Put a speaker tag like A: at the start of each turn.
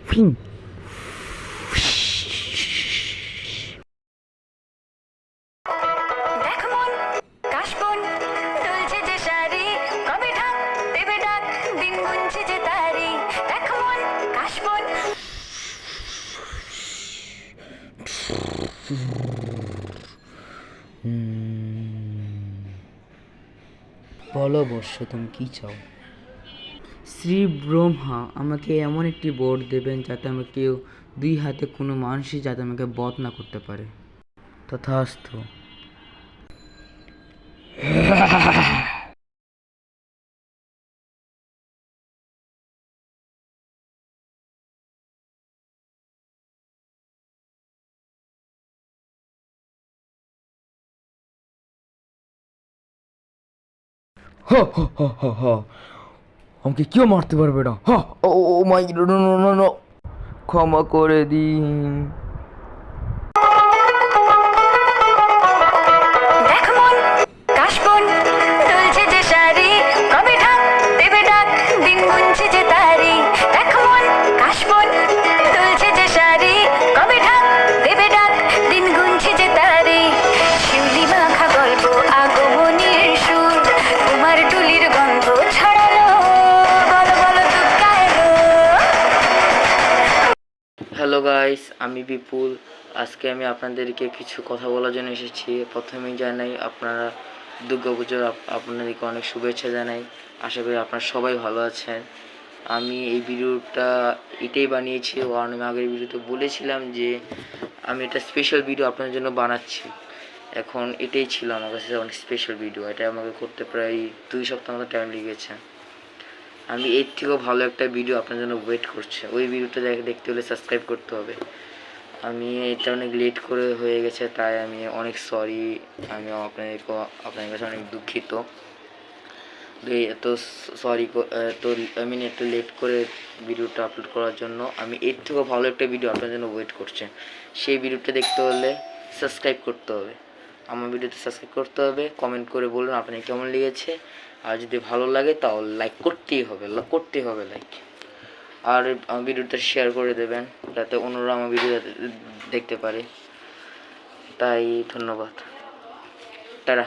A: ফিং। বলো বর্ষ, তুমি কি চাও? শ্রী ব্রহ্মা আমাকে এমন একটি বর দেবেন যাতে আমাকে কেউ দুই হাতে কোনো মানুষই যাতে আমাকে বধ না করতে পারে। তথাস্তু। হা হা হা হা হা, আমাকে কেউ মারতে পারবে না। হা, ও মাই, নো নো নো নো, ক্ষমা করে দিন। হ্যালো গাইস, আমি বিপুল। আজকে আমি আপনাদেরকে কিছু কথা বলার জন্য এসেছি। প্রথমেই জানাই আপনারা দুর্গাপুজোর আপনাদেরকে অনেক শুভেচ্ছা জানাই। আশা করি আপনারা সবাই ভালো আছেন। আমি এই ভিডিওটা এটাই বানিয়েছি, কারণ আমি আগের ভিডিওতে বলেছিলাম যে আমি একটা স্পেশাল ভিডিও আপনাদের জন্য বানাচ্ছি। এখন এটাই ছিল আমার কাছে অনেক স্পেশাল ভিডিও। এটা আমাকে করতে প্রায় 2 সপ্তাহ মতো টাইম লেগেছে। আমি এর থেকেও ভালো একটা ভিডিও আপনার জন্য ওয়েট করছে। ওই ভিডিওটা দেখতে হলে সাবস্ক্রাইব করতে হবে। আমি এটা অনেক লেট করে হয়ে গেছে, তাই আমি অনেক সরি। আমি আপনাদের কাছে অনেক দুঃখিত এত সরি। তো আমি একটু লেট করে ভিডিওটা আপলোড করার জন্য। আমি এর থেকেও ভালো একটা ভিডিও আপনার জন্য ওয়েট করছে। সেই ভিডিওটা দেখতে হলে সাবস্ক্রাইব করতে হবে। আমার ভিডিওতে সাবস্ক্রাইব করতে হবে, কমেন্ট করে বলুন আপনার কেমন লেগেছে। আর যদি ভালো লাগে তাহলে লাইক করতেই হবে লাইক। আর ভিডিওটা শেয়ার করে দেবেন যাতে অন্যরা আমার ভিডিও দেখতে পারে। তাই ধন্যবাদ, টাটা।